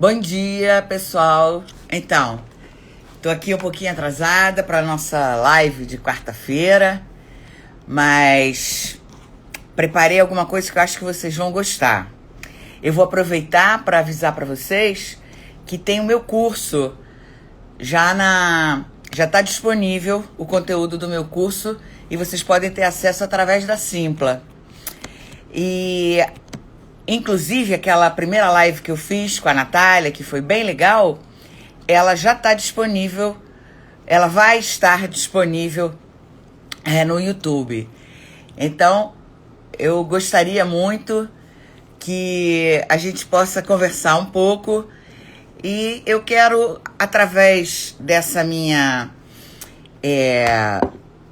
Bom dia, pessoal. Então, tô aqui um pouquinho atrasada para nossa live de quarta-feira, mas preparei alguma coisa que eu acho que vocês vão gostar. Eu vou aproveitar para avisar para vocês que tem o meu curso já está disponível o conteúdo do meu curso e vocês podem ter acesso através da Simpla. E inclusive, aquela primeira live que eu fiz com a Natália, que foi bem legal, ela já está disponível, ela vai estar disponível no YouTube. Então, eu gostaria muito que a gente possa conversar um pouco e eu quero, através dessa minha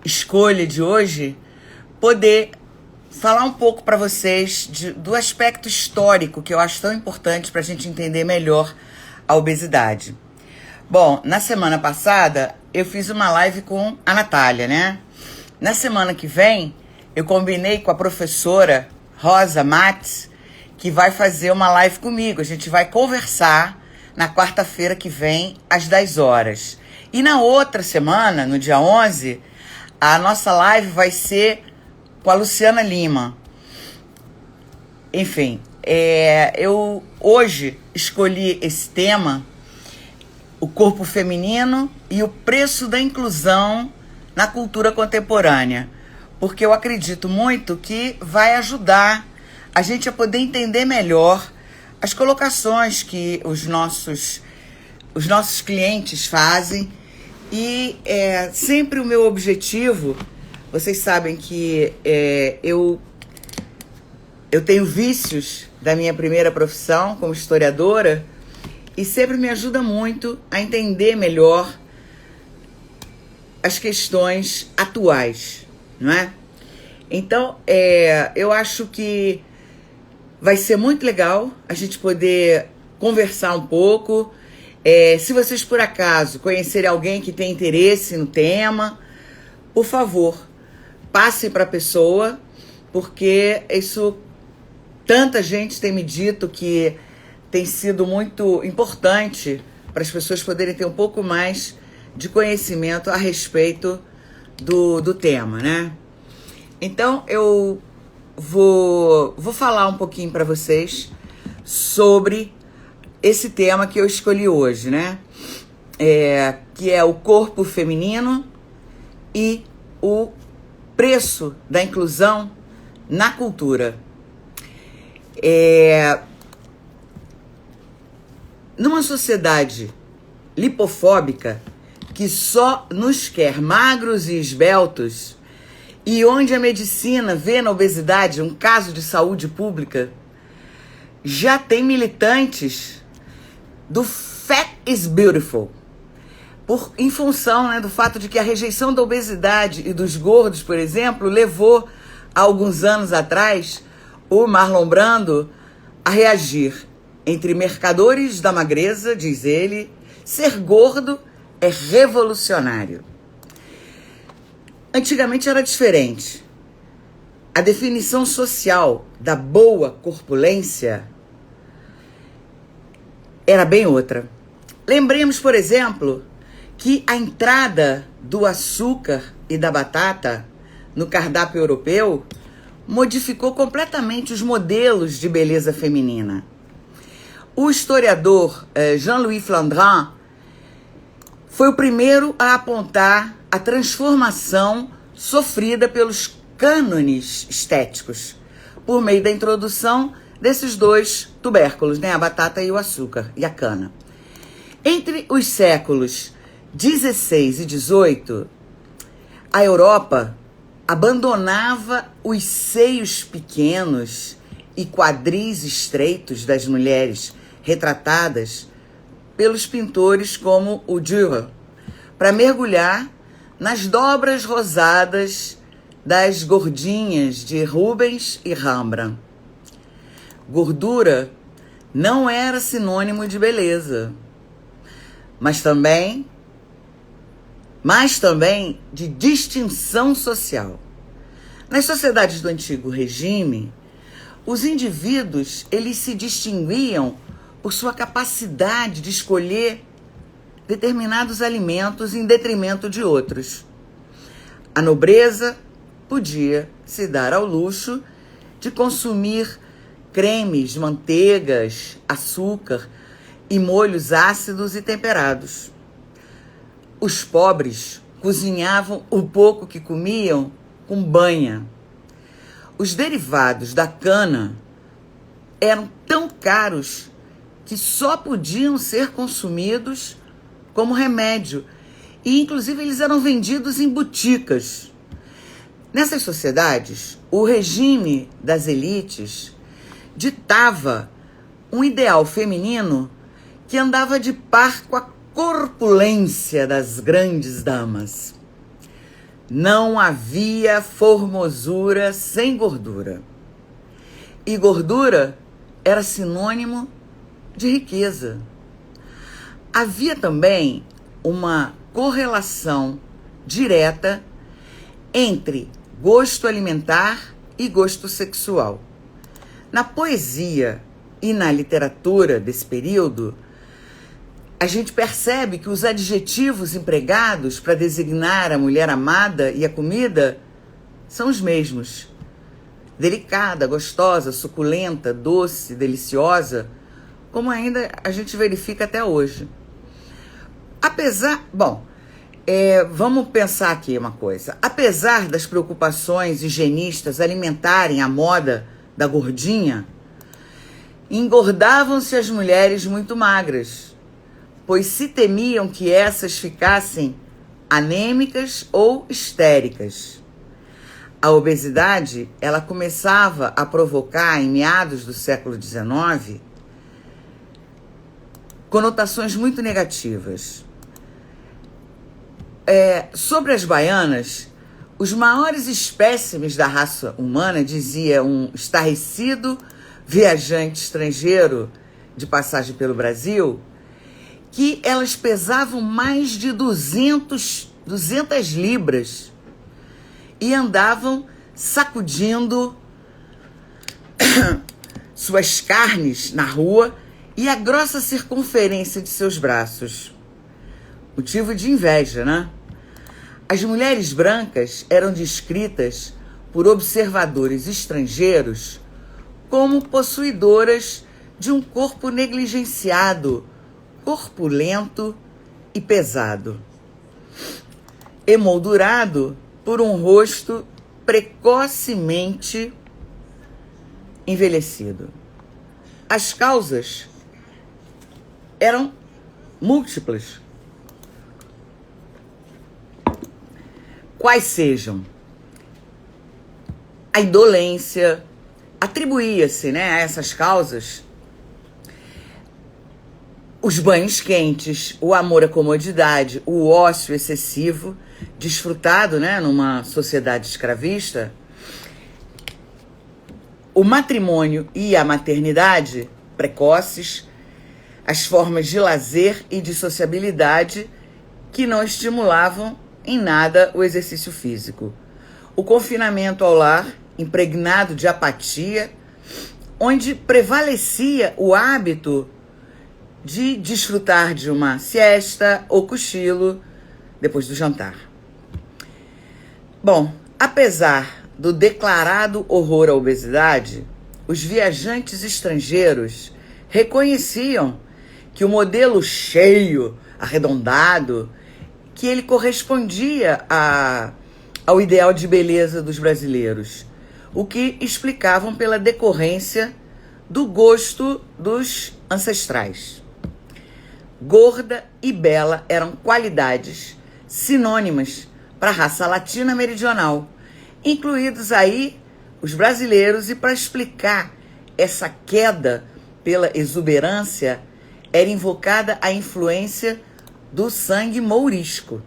escolha de hoje, poder falar um pouco para vocês do aspecto histórico que eu acho tão importante para a gente entender melhor a obesidade. Bom, na semana passada eu fiz uma live com a Natália, né? Na semana que vem eu combinei com a professora Rosa Matos que vai fazer uma live comigo. A gente vai conversar na quarta-feira que vem às 10 horas. E na outra semana, no dia 11, a nossa live vai ser com a Luciana Lima. Enfim, eu hoje escolhi esse tema, o corpo feminino e o preço da inclusão na cultura contemporânea, porque eu acredito muito que vai ajudar a gente a poder entender melhor as colocações que os nossos clientes fazem e sempre o meu objetivo. Vocês sabem que eu tenho vícios da minha primeira profissão como historiadora e sempre me ajuda muito a entender melhor as questões atuais, não é? Então, eu acho que vai ser muito legal a gente poder conversar um pouco. Se vocês, por acaso, conhecerem alguém que tem interesse no tema, por favor, passe para a pessoa, porque tanta gente tem me dito que tem sido muito importante para as pessoas poderem ter um pouco mais de conhecimento a respeito do tema, né? Então, eu vou falar um pouquinho para vocês sobre esse tema que eu escolhi hoje, né? Que é o corpo feminino e o preço da inclusão na cultura. Numa sociedade lipofóbica que só nos quer magros e esbeltos e onde a medicina vê na obesidade um caso de saúde pública, já tem militantes do Fat is Beautiful, em função, né, do fato de que a rejeição da obesidade e dos gordos, por exemplo, levou, há alguns anos atrás, o Marlon Brando a reagir. Entre mercadores da magreza, diz ele, ser gordo é revolucionário. Antigamente era diferente. A definição social da boa corpulência era bem outra. Lembremos, por exemplo, que a entrada do açúcar e da batata no cardápio europeu modificou completamente os modelos de beleza feminina. O historiador Jean-Louis Flandrin foi o primeiro a apontar a transformação sofrida pelos cânones estéticos por meio da introdução desses dois tubérculos, né, a batata e o açúcar e a cana. Entre os séculos 16 e 18, a Europa abandonava os seios pequenos e quadris estreitos das mulheres retratadas pelos pintores como o Dürer, para mergulhar nas dobras rosadas das gordinhas de Rubens e Rembrandt. Gordura não era sinônimo de beleza, mas também de distinção social. Nas sociedades do antigo regime, os indivíduos eles se distinguiam por sua capacidade de escolher determinados alimentos em detrimento de outros. A nobreza podia se dar ao luxo de consumir cremes, manteigas, açúcar e molhos ácidos e temperados. Os pobres cozinhavam o pouco que comiam com banha. Os derivados da cana eram tão caros que só podiam ser consumidos como remédio, e inclusive eles eram vendidos em boticas. Nessas sociedades, o regime das elites ditava um ideal feminino que andava de par com a corpulência das grandes damas. Não havia formosura sem gordura. E gordura era sinônimo de riqueza. Havia também uma correlação direta entre gosto alimentar e gosto sexual. Na poesia e na literatura desse período, a gente percebe que os adjetivos empregados para designar a mulher amada e a comida são os mesmos. Delicada, gostosa, suculenta, doce, deliciosa, como ainda a gente verifica até hoje. Vamos pensar aqui uma coisa. Apesar das preocupações higienistas alimentarem a moda da gordinha, engordavam-se as mulheres muito magras, pois se temiam que essas ficassem anêmicas ou histéricas. A obesidade, ela começava a provocar, em meados do século XIX, conotações muito negativas. Sobre as baianas, os maiores espécimes da raça humana, dizia um estarrecido viajante estrangeiro de passagem pelo Brasil, que elas pesavam mais de 200 libras e andavam sacudindo suas carnes na rua e a grossa circunferência de seus braços. Motivo de inveja, né? As mulheres brancas eram descritas por observadores estrangeiros como possuidoras de um corpo negligenciado, corpulento e pesado, emoldurado por um rosto precocemente envelhecido. As causas eram múltiplas. Quais sejam? A indolência, atribuía-se, a essas causas os banhos quentes, o amor à comodidade, o ócio excessivo, desfrutado, numa sociedade escravista, o matrimônio e a maternidade precoces, as formas de lazer e de sociabilidade que não estimulavam em nada o exercício físico. O confinamento ao lar, impregnado de apatia, onde prevalecia o hábito de desfrutar de uma siesta ou cochilo depois do jantar. Bom, apesar do declarado horror à obesidade, os viajantes estrangeiros reconheciam que o modelo cheio, arredondado, que ele correspondia ao ideal de beleza dos brasileiros, o que explicavam pela decorrência do gosto dos ancestrais. Gorda e bela eram qualidades sinônimas para a raça latina meridional, incluídos aí os brasileiros, e para explicar essa queda pela exuberância era invocada a influência do sangue mourisco.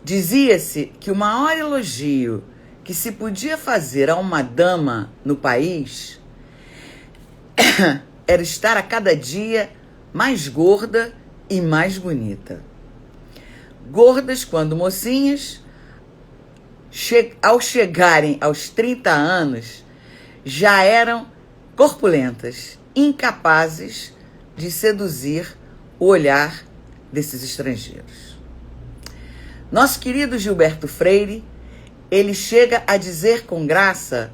Dizia-se que o maior elogio que se podia fazer a uma dama no país era estar a cada dia mais gorda e mais bonita. Gordas quando mocinhas, ao chegarem aos 30 anos, já eram corpulentas, incapazes de seduzir o olhar desses estrangeiros. Nosso querido Gilberto Freire, ele chega a dizer com graça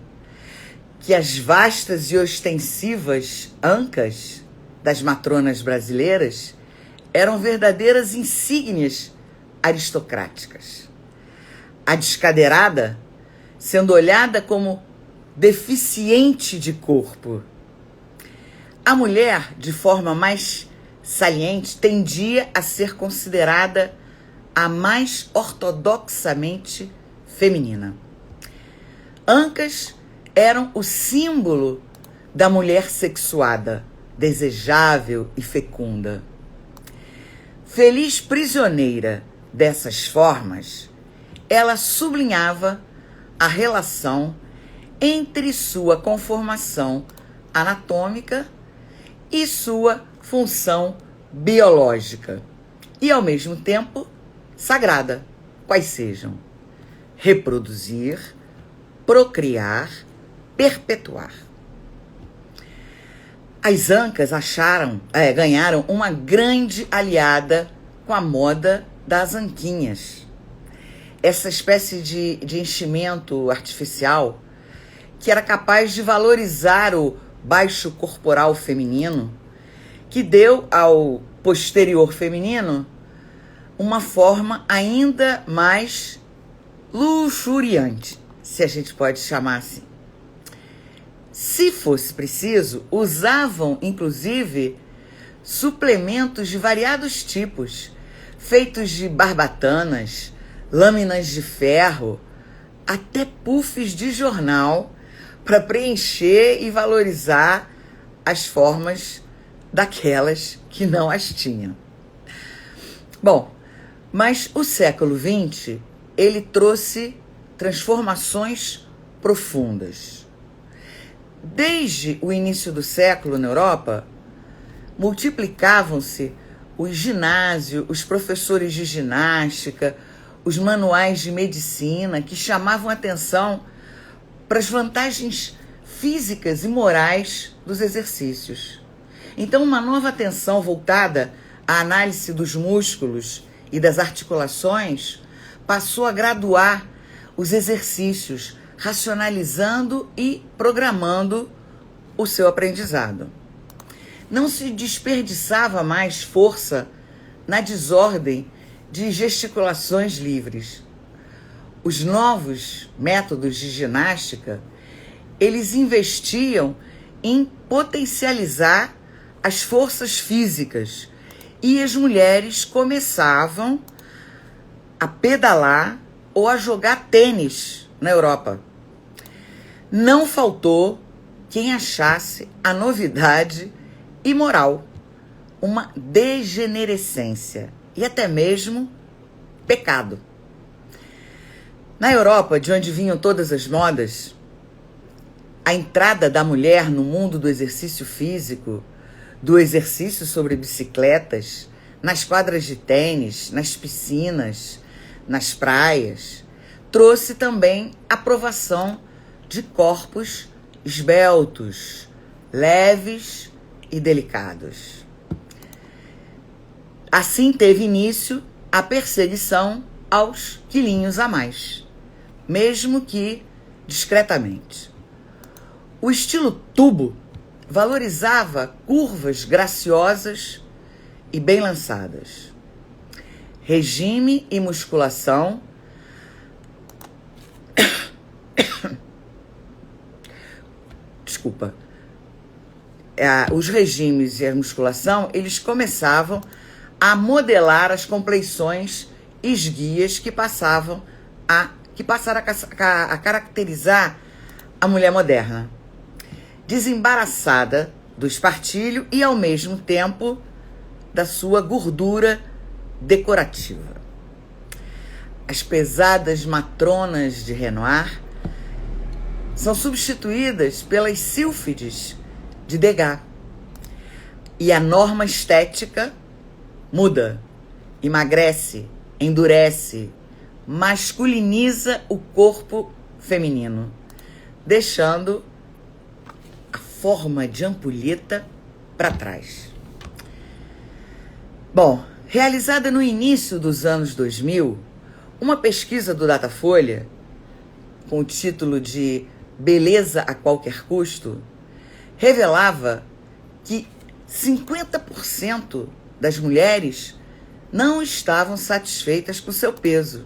que as vastas e ostensivas ancas das matronas brasileiras eram verdadeiras insígnias aristocráticas. A descadeirada sendo olhada como deficiente de corpo. A mulher, de forma mais saliente, tendia a ser considerada a mais ortodoxamente feminina. Ancas eram o símbolo da mulher sexuada, desejável e fecunda. Feliz prisioneira dessas formas, ela sublinhava a relação entre sua conformação anatômica e sua função biológica, e ao mesmo tempo sagrada, quais sejam reproduzir, procriar, perpetuar. As ancas ganharam uma grande aliada com a moda das anquinhas. Essa espécie de enchimento artificial que era capaz de valorizar o baixo corporal feminino, que deu ao posterior feminino uma forma ainda mais luxuriante, se a gente pode chamar assim. Se fosse preciso, usavam, inclusive, suplementos de variados tipos, feitos de barbatanas, lâminas de ferro, até puffs de jornal, para preencher e valorizar as formas daquelas que não as tinham. Bom, mas o século XX, ele trouxe transformações profundas. Desde o início do século na Europa, multiplicavam-se os ginásios, os professores de ginástica, os manuais de medicina que chamavam atenção para as vantagens físicas e morais dos exercícios. Então, uma nova atenção voltada à análise dos músculos e das articulações passou a graduar os exercícios, racionalizando e programando o seu aprendizado. Não se desperdiçava mais força na desordem de gesticulações livres. Os novos métodos de ginástica, eles investiam em potencializar as forças físicas e as mulheres começavam a pedalar ou a jogar tênis na Europa. Não faltou quem achasse a novidade imoral, uma degenerescência e até mesmo pecado. Na Europa, de onde vinham todas as modas, a entrada da mulher no mundo do exercício físico, do exercício sobre bicicletas, nas quadras de tênis, nas piscinas, nas praias, trouxe também a aprovação de corpos esbeltos, leves e delicados. Assim teve início a perseguição aos quilinhos a mais, mesmo que discretamente. O estilo tubo valorizava curvas graciosas e bem lançadas. Regime e musculação os regimes e a musculação, eles começavam a modelar as compleições esguias que passaram a caracterizar a mulher moderna, desembaraçada do espartilho e, ao mesmo tempo, da sua gordura decorativa. As pesadas matronas de Renoir são substituídas pelas sílfides de Degas. E a norma estética muda, emagrece, endurece, masculiniza o corpo feminino, deixando a forma de ampulheta para trás. Bom, realizada no início dos anos 2000, uma pesquisa do Datafolha, com o título de Beleza a Qualquer Custo, revelava que 50% das mulheres não estavam satisfeitas com seu peso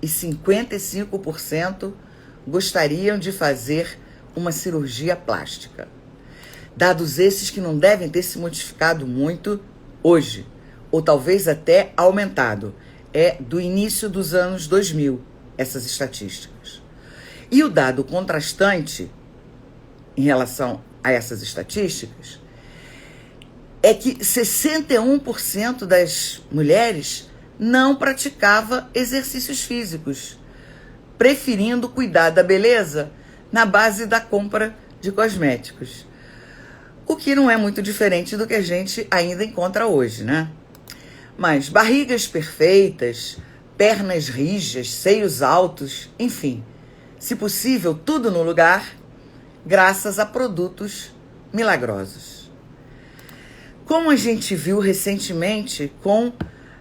e 55% gostariam de fazer uma cirurgia plástica. Dados esses que não devem ter se modificado muito hoje, ou talvez até aumentado. É do início dos anos 2000, essas estatísticas. E o dado contrastante em relação a essas estatísticas é que 61% das mulheres não praticava exercícios físicos, preferindo cuidar da beleza na base da compra de cosméticos. O que não é muito diferente do que a gente ainda encontra hoje, né? Mas barrigas perfeitas, pernas rijas, seios altos, enfim, se possível, tudo no lugar, graças a produtos milagrosos. Como a gente viu recentemente com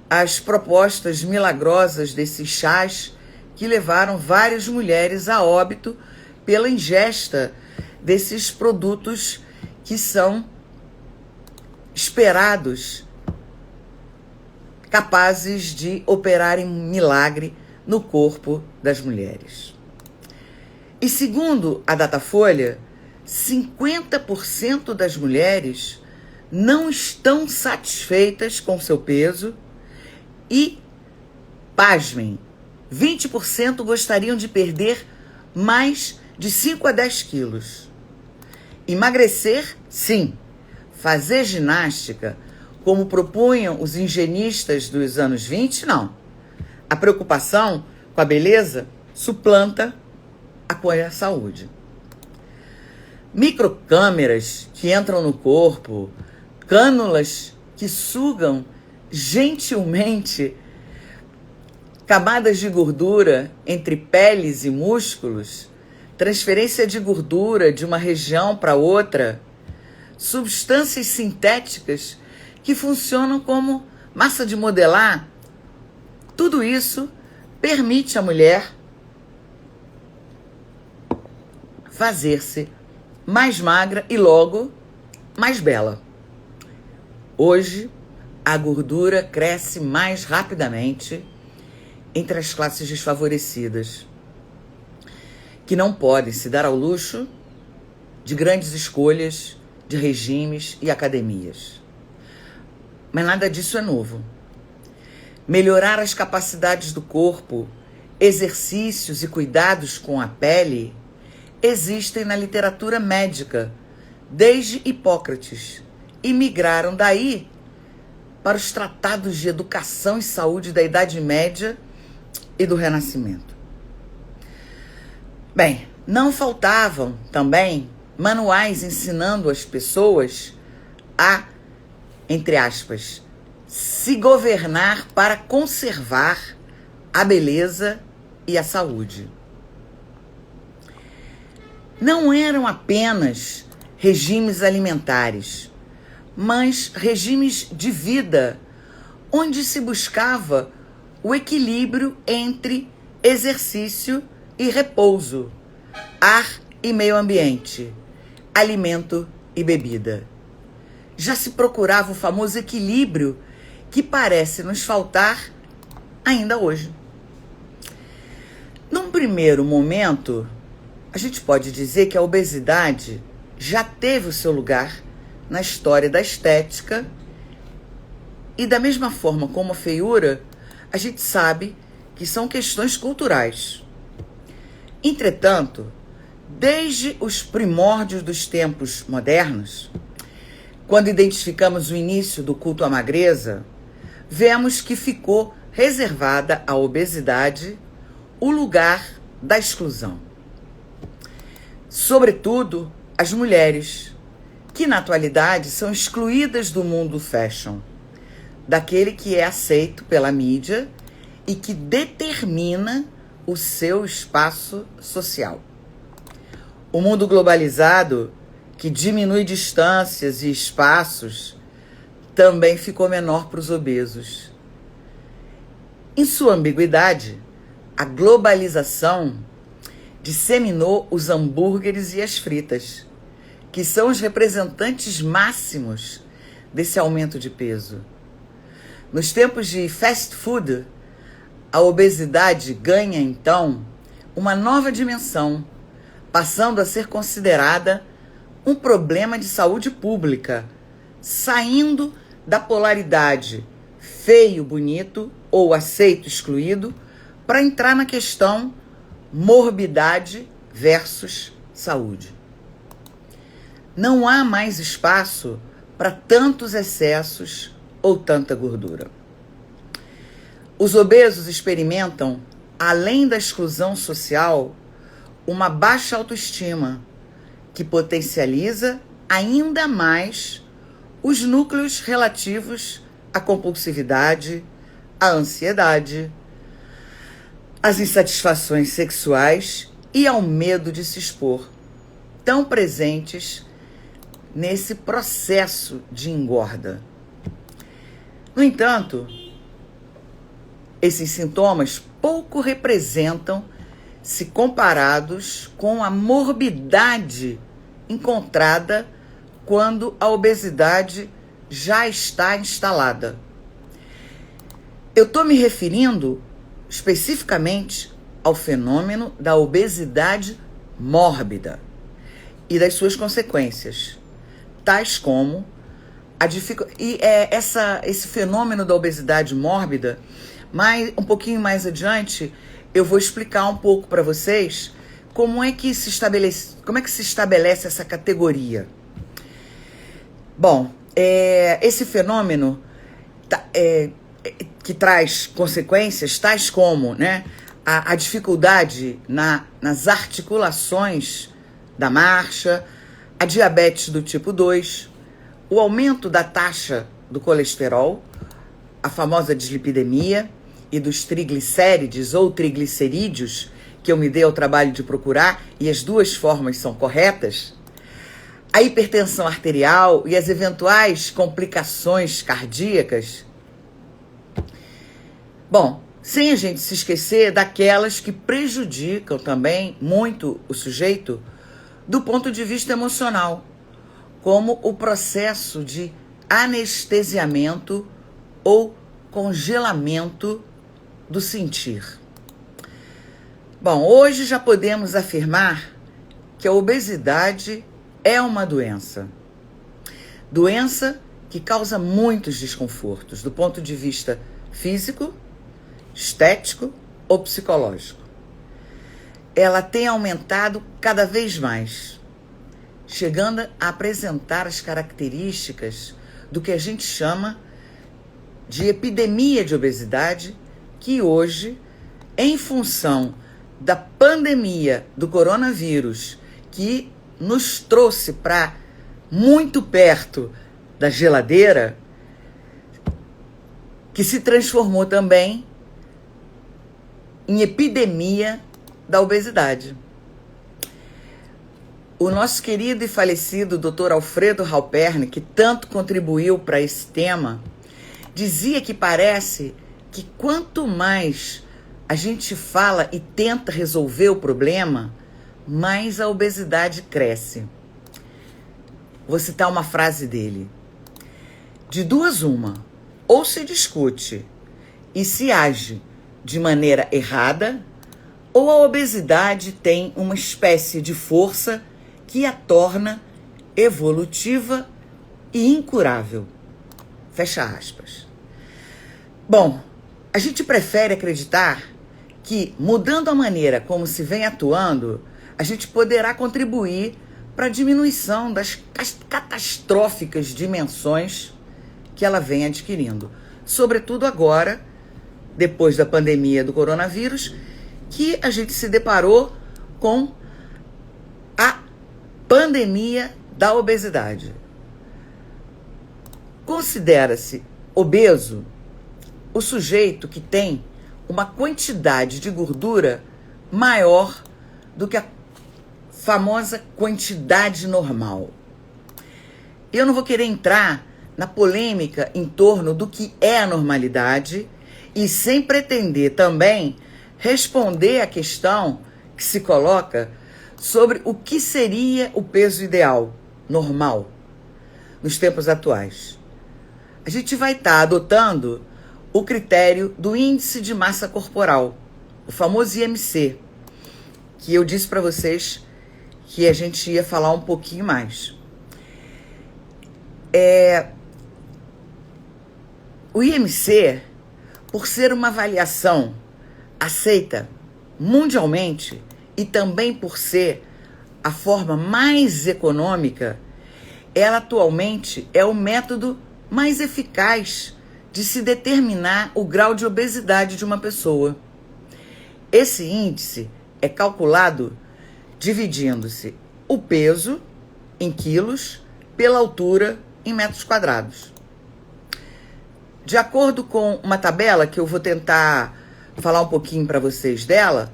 as propostas milagrosas desses chás que levaram várias mulheres a óbito pela ingesta desses produtos que são esperados, capazes de operarem um milagre no corpo das mulheres. E segundo a Datafolha, 50% das mulheres não estão satisfeitas com seu peso e, pasmem, 20% gostariam de perder mais de 5 a 10 quilos. Emagrecer, sim. Fazer ginástica, como propunham os higienistas dos anos 20, não. A preocupação com a beleza suplanta a saúde. Microcâmeras que entram no corpo, cânulas que sugam gentilmente camadas de gordura entre peles e músculos, transferência de gordura de uma região para outra, substâncias sintéticas que funcionam como massa de modelar, tudo isso permite à mulher fazer-se mais magra e logo mais bela. Hoje, a gordura cresce mais rapidamente entre as classes desfavorecidas, que não podem se dar ao luxo de grandes escolhas de regimes e academias. Mas nada disso é novo. Melhorar as capacidades do corpo, exercícios e cuidados com a pele existem na literatura médica desde Hipócrates e migraram daí para os tratados de educação e saúde da Idade Média e do Renascimento. Bem, não faltavam também manuais ensinando as pessoas a, entre aspas, se governar para conservar a beleza e a saúde. Não eram apenas regimes alimentares, mas regimes de vida, onde se buscava o equilíbrio entre exercício e repouso, ar e meio ambiente, alimento e bebida. Já se procurava o famoso equilíbrio que parece nos faltar ainda hoje. Num primeiro momento, a gente pode dizer que a obesidade já teve o seu lugar na história da estética e da mesma forma como a feiura, a gente sabe que são questões culturais. Entretanto, desde os primórdios dos tempos modernos, quando identificamos o início do culto à magreza, vemos que ficou reservada à obesidade o lugar da exclusão. Sobretudo as mulheres, que na atualidade são excluídas do mundo fashion, daquele que é aceito pela mídia e que determina o seu espaço social. O mundo globalizado, que diminui distâncias e espaços, também ficou menor para os obesos. Em sua ambiguidade, a globalização disseminou os hambúrgueres e as fritas, que são os representantes máximos desse aumento de peso. Nos tempos de fast food, a obesidade ganha, então, uma nova dimensão, passando a ser considerada um problema de saúde pública, saindo da polaridade feio-bonito ou aceito-excluído para entrar na questão morbidade versus saúde. Não há mais espaço para tantos excessos ou tanta gordura. Os obesos experimentam, além da exclusão social, uma baixa autoestima que potencializa ainda mais os núcleos relativos à compulsividade, à ansiedade, às insatisfações sexuais e ao medo de se expor, tão presentes nesse processo de engorda. No entanto, esses sintomas pouco representam se comparados com a morbidade encontrada quando a obesidade já está instalada. Eu estou me referindo especificamente ao fenômeno da obesidade mórbida e das suas consequências, tais como a dificuldade. Esse fenômeno da obesidade mórbida, um pouquinho mais adiante, eu vou explicar um pouco para vocês como é que se estabelece essa categoria. Bom, esse fenômeno que traz consequências tais como, a dificuldade nas articulações da marcha, a diabetes do tipo 2, o aumento da taxa do colesterol, a famosa dislipidemia e dos triglicérides ou triglicerídeos, que eu me dei ao trabalho de procurar, e as duas formas são corretas, a hipertensão arterial e as eventuais complicações cardíacas. Bom, sem a gente se esquecer daquelas que prejudicam também muito o sujeito do ponto de vista emocional, como o processo de anestesiamento ou congelamento do sentir. Bom, hoje já podemos afirmar que a obesidade é uma doença. Doença que causa muitos desconfortos do ponto de vista físico, estético ou psicológico. Ela tem aumentado cada vez mais, chegando a apresentar as características do que a gente chama de epidemia de obesidade, que hoje, em função da pandemia do coronavírus, que nos trouxe para muito perto da geladeira, que se transformou também em epidemia da obesidade. O nosso querido e falecido Dr. Alfredo Halpern, que tanto contribuiu para esse tema, dizia que parece que quanto mais a gente fala e tenta resolver o problema, mais a obesidade cresce. Vou citar uma frase dele. De duas uma, ou se discute e se age de maneira errada, ou a obesidade tem uma espécie de força que a torna evolutiva e incurável. Fecha aspas. Bom, a gente prefere acreditar que, mudando a maneira como se vem atuando, a gente poderá contribuir para a diminuição das catastróficas dimensões que ela vem adquirindo. Sobretudo agora, depois da pandemia do coronavírus, que a gente se deparou com a pandemia da obesidade. Considera-se obeso o sujeito que tem uma quantidade de gordura maior do que a famosa quantidade normal. Eu não vou querer entrar na polêmica em torno do que é a normalidade e sem pretender também responder à questão que se coloca sobre o que seria o peso ideal, normal, nos tempos atuais. A gente vai estar adotando o critério do índice de massa corporal, o famoso IMC, que eu disse para vocês que a gente ia falar um pouquinho mais. O IMC, por ser uma avaliação aceita mundialmente e também por ser a forma mais econômica, ela atualmente é o método mais eficaz de se determinar o grau de obesidade de uma pessoa. Esse índice é calculado dividindo-se o peso em quilos pela altura em metros quadrados. De acordo com uma tabela que eu vou tentar falar um pouquinho para vocês dela,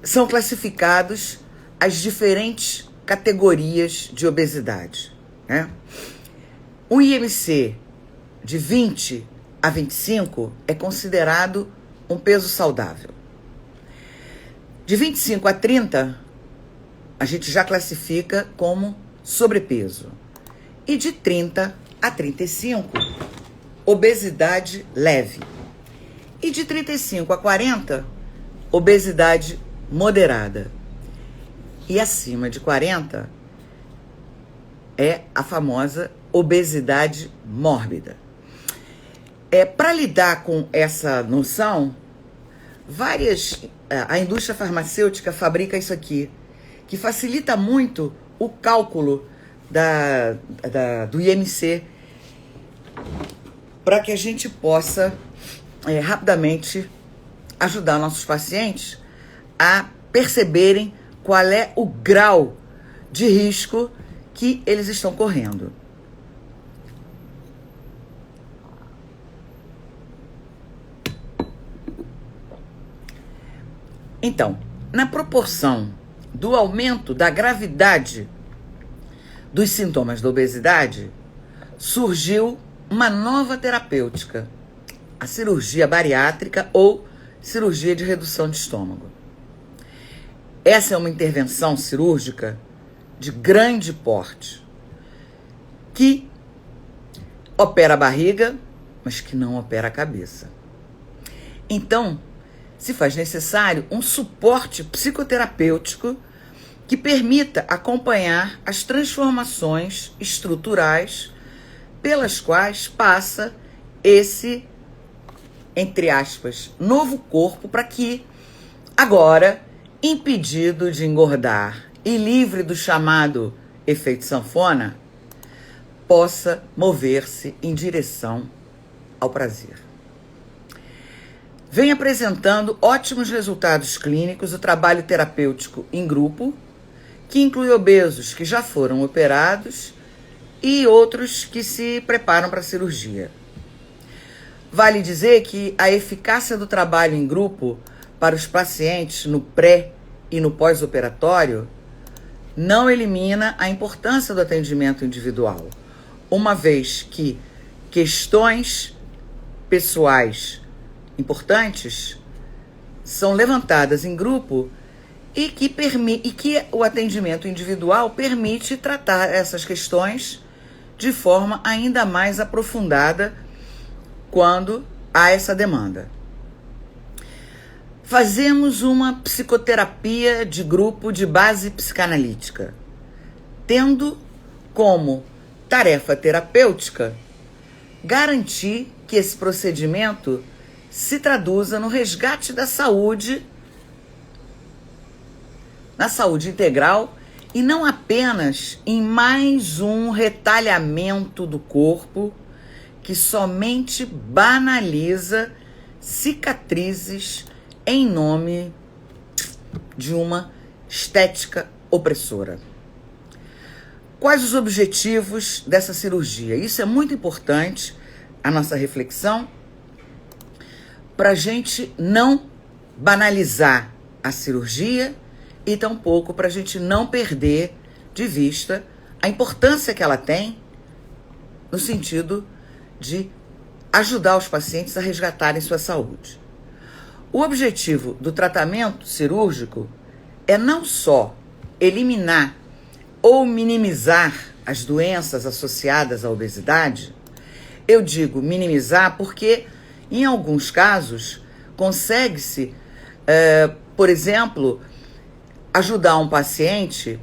são classificados as diferentes categorias de obesidade, né? O IMC de 20 a 25 é considerado um peso saudável. De 25 a 30, a gente já classifica como sobrepeso. E de 30 a 35, obesidade leve. E de 35 a 40, obesidade moderada. E acima de 40 é a famosa obesidade mórbida. Para lidar com essa noção, a indústria farmacêutica fabrica isso aqui, que facilita muito o cálculo do IMC, para que a gente possa rapidamente ajudar nossos pacientes a perceberem qual é o grau de risco que eles estão correndo. Então, na proporção do aumento da gravidade dos sintomas da obesidade, surgiu uma nova terapêutica, a cirurgia bariátrica ou cirurgia de redução de estômago. Essa é uma intervenção cirúrgica de grande porte, que opera a barriga, mas que não opera a cabeça. Então, se faz necessário um suporte psicoterapêutico que permita acompanhar as transformações estruturais pelas quais passa esse, entre aspas, novo corpo, para que agora, impedido de engordar e livre do chamado efeito sanfona, possa mover-se em direção ao prazer. Vem apresentando ótimos resultados clínicos o trabalho terapêutico em grupo, que inclui obesos que já foram operados e outros que se preparam para a cirurgia. Vale dizer que a eficácia do trabalho em grupo para os pacientes no pré e no pós-operatório não elimina a importância do atendimento individual, uma vez que questões pessoais importantes são levantadas em grupo e que o atendimento individual permite tratar essas questões de forma ainda mais aprofundada quando há essa demanda. Fazemos uma psicoterapia de grupo de base psicanalítica, tendo como tarefa terapêutica garantir que esse procedimento se traduza no resgate da saúde, na saúde integral, e não apenas em mais um retalhamento do corpo que somente banaliza cicatrizes em nome de uma estética opressora. Quais os objetivos dessa cirurgia? Isso é muito importante, a nossa reflexão, para a gente não banalizar a cirurgia e tampouco para a gente não perder de vista a importância que ela tem no sentido de ajudar os pacientes a resgatarem sua saúde. O objetivo do tratamento cirúrgico é não só eliminar ou minimizar as doenças associadas à obesidade. Eu digo minimizar porque, em alguns casos, consegue-se, por exemplo, ajudar um paciente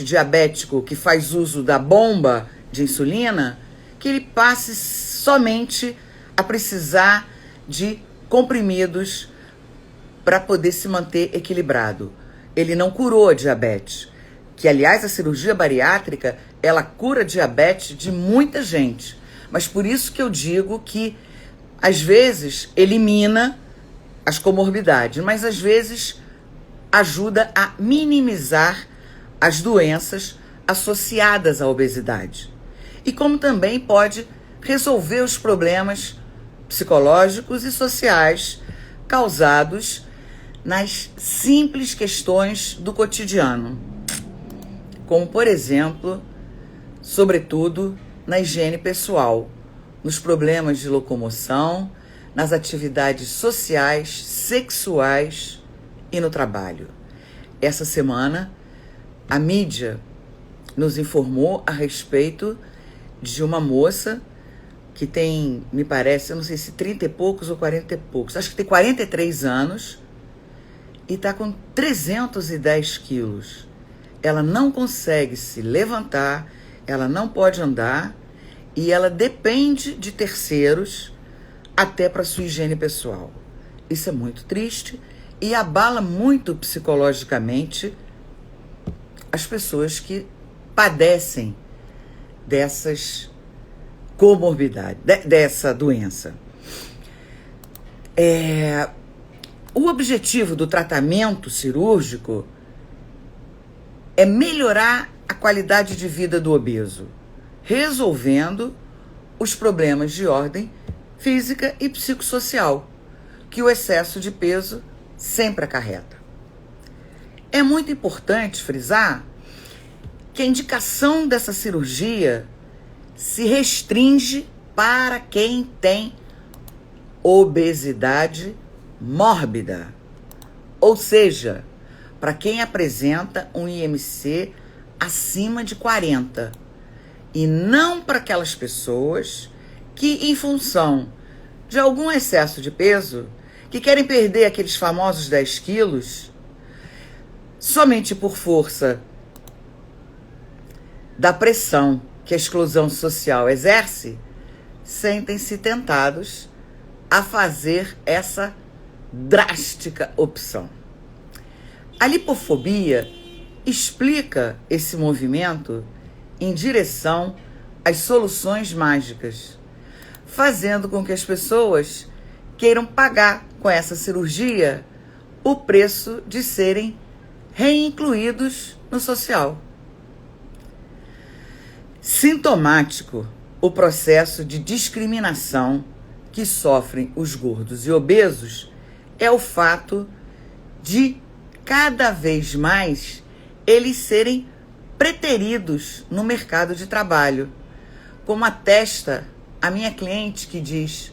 diabético que faz uso da bomba de insulina, que ele passe somente a precisar de comprimidos para poder se manter equilibrado. Ele não curou a diabetes, que aliás a cirurgia bariátrica, ela cura a diabetes de muita gente, mas por isso que eu digo que às vezes elimina as comorbidades, mas às vezes ajuda a minimizar as doenças associadas à obesidade. E como também pode resolver os problemas psicológicos e sociais causados nas simples questões do cotidiano, como, por exemplo, sobretudo na higiene pessoal, nos problemas de locomoção, nas atividades sociais, sexuais e no trabalho. Essa semana, a mídia nos informou a respeito de uma moça que tem, me parece, eu não sei se 30 e poucos ou 40 e poucos, acho que tem 43 anos e está com 310 quilos. Ela não consegue se levantar, ela não pode andar e ela depende de terceiros até para sua higiene pessoal. Isso é muito triste e abala muito psicologicamente as pessoas que padecem dessas comorbidades, dessa doença. O objetivo do tratamento cirúrgico é melhorar a qualidade de vida do obeso, resolvendo os problemas de ordem física e psicossocial que o excesso de peso sempre acarreta. É muito importante frisar que a indicação dessa cirurgia se restringe para quem tem obesidade mórbida, ou seja, para quem apresenta um IMC acima de 40, e não para aquelas pessoas que, em função de algum excesso de peso, que querem perder aqueles famosos 10 quilos, somente por força da pressão que a exclusão social exerce, sentem-se tentados a fazer essa drástica opção. A lipofobia explica esse movimento em direção às soluções mágicas, fazendo com que as pessoas queiram pagar com essa cirurgia o preço de serem reincluídos no social. Sintomático o processo de discriminação que sofrem os gordos e obesos é o fato de cada vez mais eles serem preteridos no mercado de trabalho, como atesta a minha cliente que diz: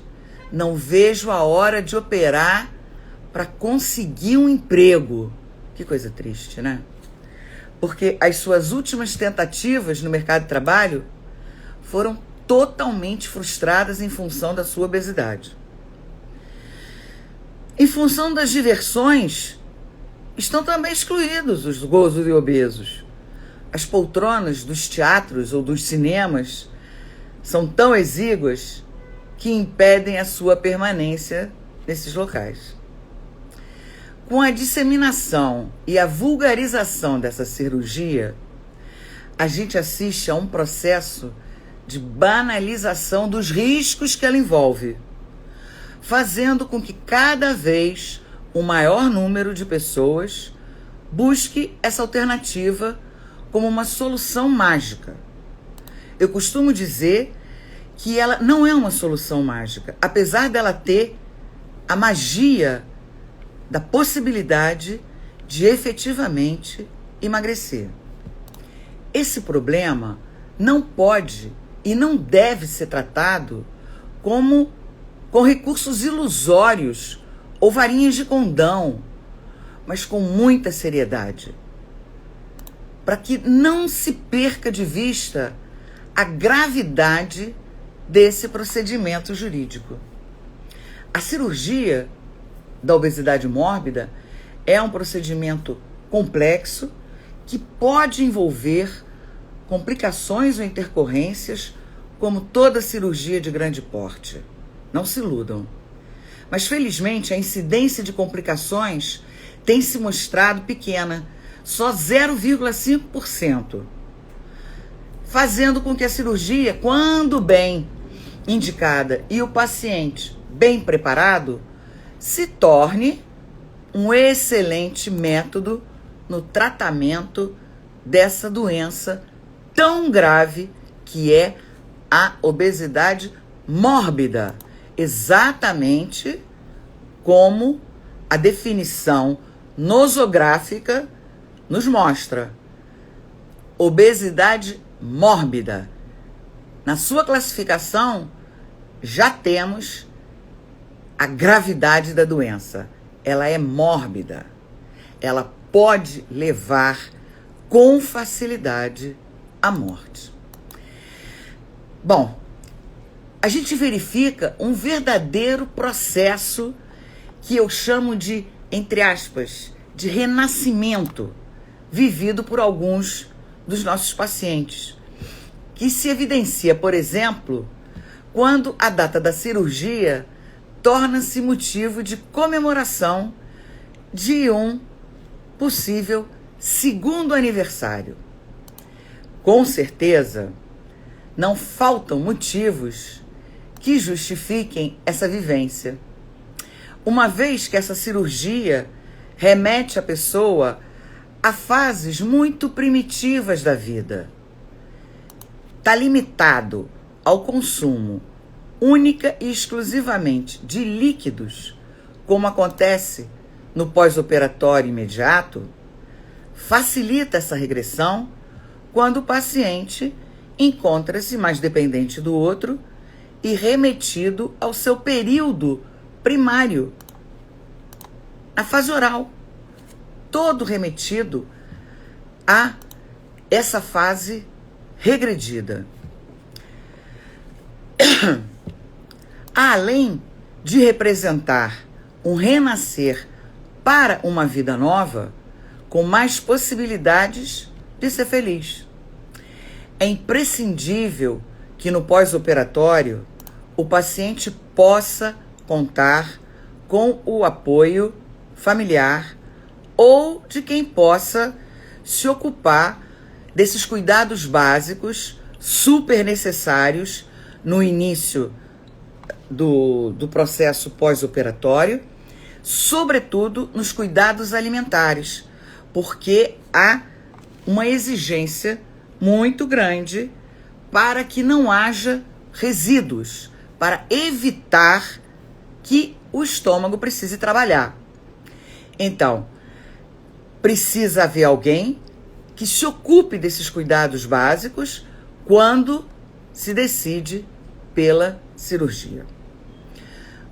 não vejo a hora de operar para conseguir um emprego. Que coisa triste, né? Porque as suas últimas tentativas no mercado de trabalho foram totalmente frustradas em função da sua obesidade. Em função das diversões, estão também excluídos os gordos e obesos. As poltronas dos teatros ou dos cinemas são tão exíguas que impedem a sua permanência nesses locais. Com a disseminação e a vulgarização dessa cirurgia, a gente assiste a um processo de banalização dos riscos que ela envolve, fazendo com que cada vez um maior número de pessoas busque essa alternativa como uma solução mágica. Eu costumo dizer que ela não é uma solução mágica, apesar dela ter a magia da possibilidade de efetivamente emagrecer. esse problema não pode e não deve ser tratado como com recursos ilusórios ou varinhas de condão, mas com muita seriedade, para que não se perca de vista a gravidade desse procedimento jurídico. A cirurgia da obesidade mórbida é um procedimento complexo que pode envolver complicações ou intercorrências, como toda cirurgia de grande porte. Não se iludam. Mas, felizmente, a incidência de complicações tem se mostrado pequena, só 0,5%, fazendo com que a cirurgia, quando bem indicada e o paciente bem preparado, se torne um excelente método no tratamento dessa doença tão grave que é a obesidade mórbida, exatamente como a definição nosográfica nos mostra. Obesidade mórbida. Na sua classificação, já temos a gravidade da doença. Ela é mórbida. Ela pode levar com facilidade à morte. Bom, a gente verifica um verdadeiro processo que eu chamo de, entre aspas, de renascimento, vivido por alguns dos nossos pacientes, que se evidencia, por exemplo, quando a data da cirurgia torna-se motivo de comemoração de um possível segundo aniversário. Com certeza, não faltam motivos que justifiquem essa vivência, uma vez que essa cirurgia remete a pessoa a fases muito primitivas da vida. Está limitado ao consumo única e exclusivamente de líquidos, como acontece no pós-operatório imediato, facilita essa regressão quando o paciente encontra-se mais dependente do outro e remetido ao seu período primário, a fase oral, todo remetido a essa fase regredida. Além de representar um renascer para uma vida nova, com mais possibilidades de ser feliz. É imprescindível que no pós-operatório o paciente possa contar com o apoio familiar ou de quem possa se ocupar desses cuidados básicos super necessários no início do processo pós-operatório, sobretudo nos cuidados alimentares, porque há uma exigência muito grande para que não haja resíduos, para evitar que o estômago precise trabalhar. Então, precisa haver alguém que se ocupe desses cuidados básicos quando se decide pela cirurgia.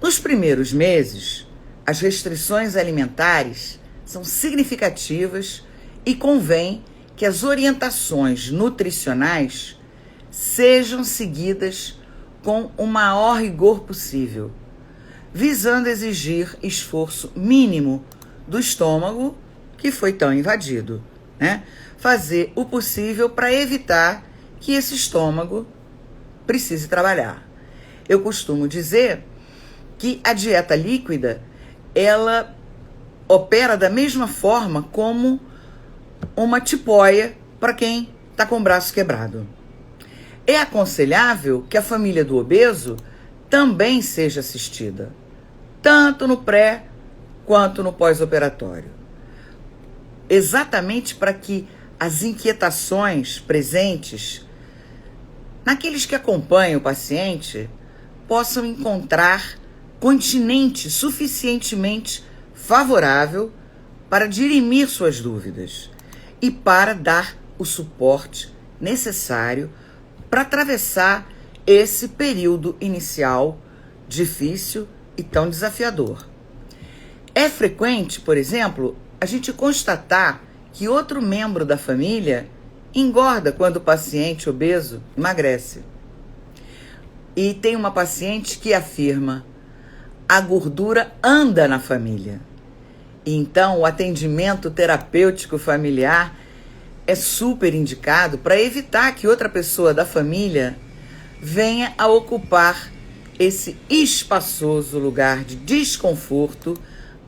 Nos primeiros meses, as restrições alimentares são significativas e convém que as orientações nutricionais sejam seguidas com o maior rigor possível, visando exigir esforço mínimo do estômago que foi tão invadido, né? Fazer o possível para evitar que esse estômago precise trabalhar. Eu costumo dizer que a dieta líquida, ela opera da mesma forma como uma tipóia para quem está com o braço quebrado. É aconselhável que a família do obeso também seja assistida, tanto no pré quanto no pós-operatório, exatamente para que as inquietações presentes naqueles que acompanham o paciente possam encontrar continente suficientemente favorável para dirimir suas dúvidas e para dar o suporte necessário para atravessar esse período inicial difícil e tão desafiador. É frequente, por exemplo, a gente constatar que outro membro da família engorda quando o paciente obeso emagrece. E tem uma paciente que afirma: a gordura anda na família. E então o atendimento terapêutico familiar é super indicado para evitar que outra pessoa da família venha a ocupar esse espaçoso lugar de desconforto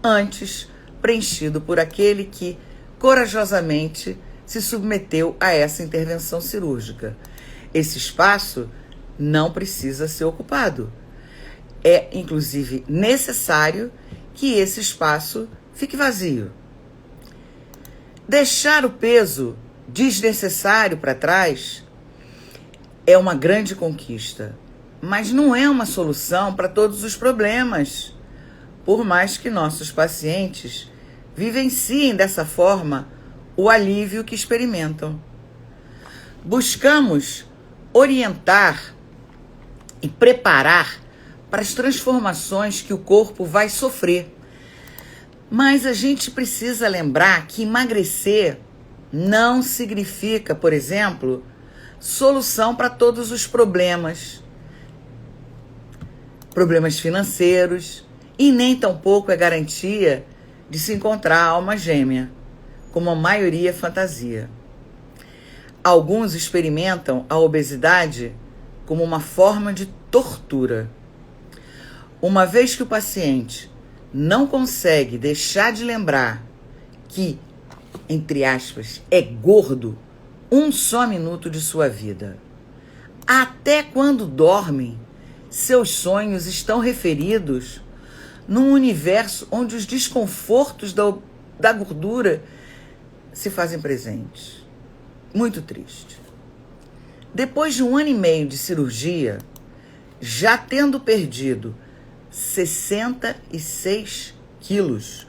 antes preenchido por aquele que corajosamente se submeteu a essa intervenção cirúrgica. Esse espaço não precisa ser ocupado. É, inclusive, necessário que esse espaço fique vazio. Deixar o peso desnecessário para trás é uma grande conquista, mas não é uma solução para todos os problemas. Por mais que nossos pacientes vivenciem dessa forma o alívio que experimentam. Buscamos orientar e preparar para as transformações que o corpo vai sofrer. Mas a gente precisa lembrar que emagrecer não significa, por exemplo, solução para todos os problemas financeiros, e nem tampouco é garantia de se encontrar a alma gêmea, como a maioria fantasia. Alguns experimentam a obesidade como uma forma de tortura. Uma vez que o paciente não consegue deixar de lembrar que, entre aspas, é gordo um só minuto de sua vida, até quando dorme, seus sonhos estão referidos num universo onde os desconfortos da gordura se fazem presentes. Muito triste. Depois de 1 ano e meio de cirurgia, já tendo perdido 66 quilos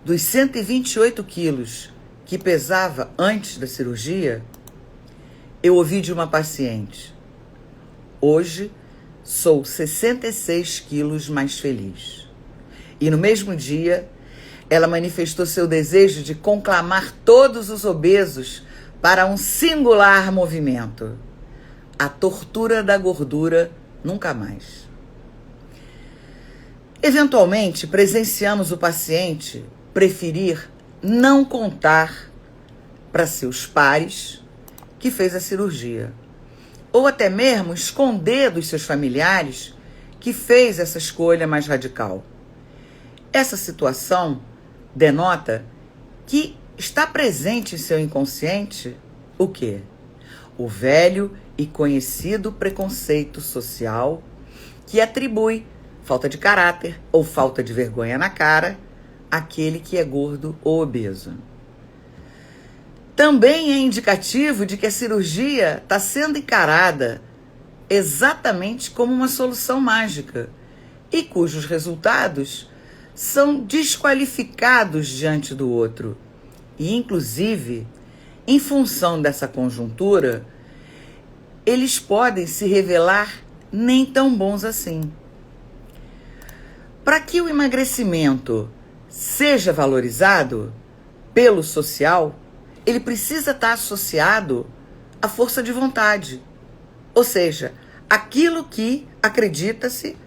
dos 128 quilos que pesava antes da cirurgia, eu ouvi de uma paciente: hoje sou 66 quilos mais feliz. E no mesmo dia, ela manifestou seu desejo de conclamar todos os obesos para um singular movimento: a tortura da gordura nunca mais. Eventualmente, presenciamos o paciente preferir não contar para seus pares que fez a cirurgia, ou até mesmo esconder dos seus familiares que fez essa escolha mais radical. Essa situação denota que está presente em seu inconsciente o quê? O velho e conhecido preconceito social que atribui falta de caráter ou falta de vergonha na cara àquele que é gordo ou obeso. Também é indicativo de que a cirurgia está sendo encarada exatamente como uma solução mágica e cujos resultados são desqualificados diante do outro. E, inclusive, em função dessa conjuntura, eles podem se revelar nem tão bons assim. Para que o emagrecimento seja valorizado pelo social, ele precisa estar associado à força de vontade. Ou seja, aquilo que acredita-se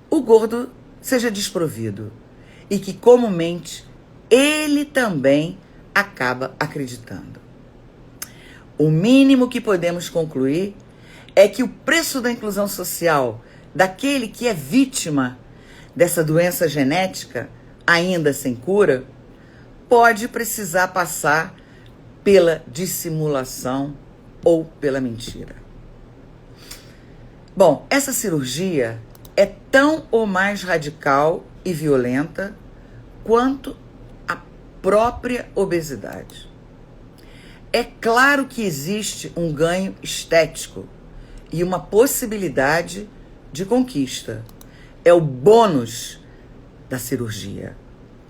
o gordo seja desprovido e que comumente ele também acaba acreditando. O mínimo que podemos concluir é que o preço da inclusão social daquele que é vítima dessa doença genética, ainda sem cura, pode precisar passar pela dissimulação ou pela mentira. Bom, essa cirurgia é tão ou mais radical e violenta quanto a própria obesidade. É claro que existe um ganho estético e uma possibilidade de conquista. É o bônus da cirurgia,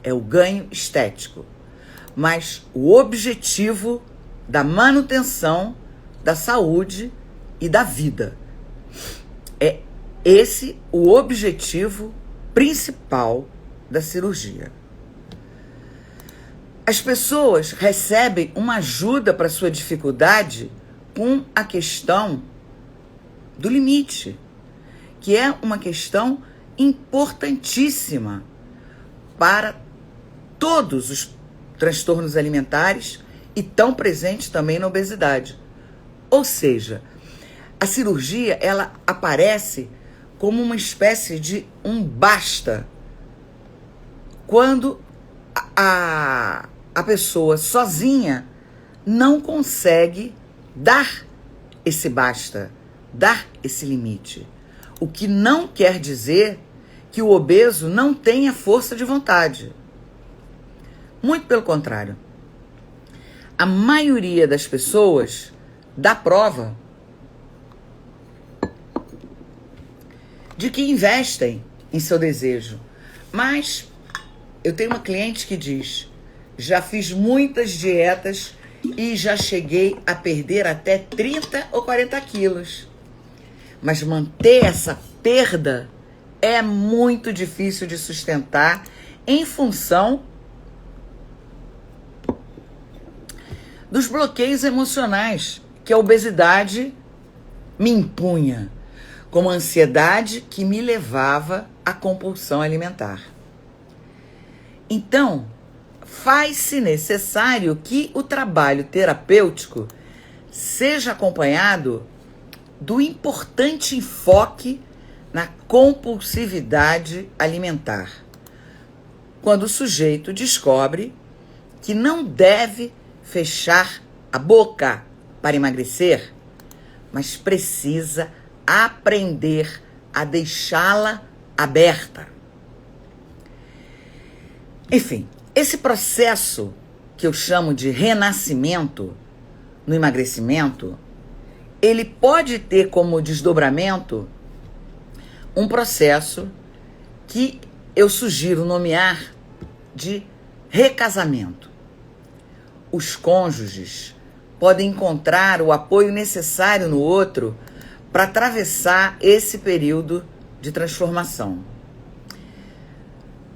é o ganho estético. Mas o objetivo da manutenção da saúde e da vida. É esse o objetivo principal da cirurgia. As pessoas recebem uma ajuda para sua dificuldade com a questão do limite, que é uma questão importantíssima para todos os transtornos alimentares e tão presente também na obesidade. Ou seja, a cirurgia, ela aparece como uma espécie de um basta quando a pessoa sozinha não consegue dar esse basta, dar esse limite. O que não quer dizer que o obeso não tenha força de vontade. Muito pelo contrário. A maioria das pessoas dá prova de que investem em seu desejo. Mas eu tenho uma cliente que diz: já fiz muitas dietas e já cheguei a perder até 30 ou 40 quilos. Mas manter essa perda é muito difícil de sustentar em função dos bloqueios emocionais que a obesidade me impunha, como a ansiedade que me levava à compulsão alimentar. Então, faz-se necessário que o trabalho terapêutico seja acompanhado do importante enfoque na compulsividade alimentar, quando o sujeito descobre que não deve fechar a boca para emagrecer, mas precisa aprender a deixá-la aberta. Enfim, esse processo que eu chamo de renascimento no emagrecimento, ele pode ter como desdobramento um processo que eu sugiro nomear de recasamento. Os cônjuges podem encontrar o apoio necessário no outro para atravessar esse período de transformação.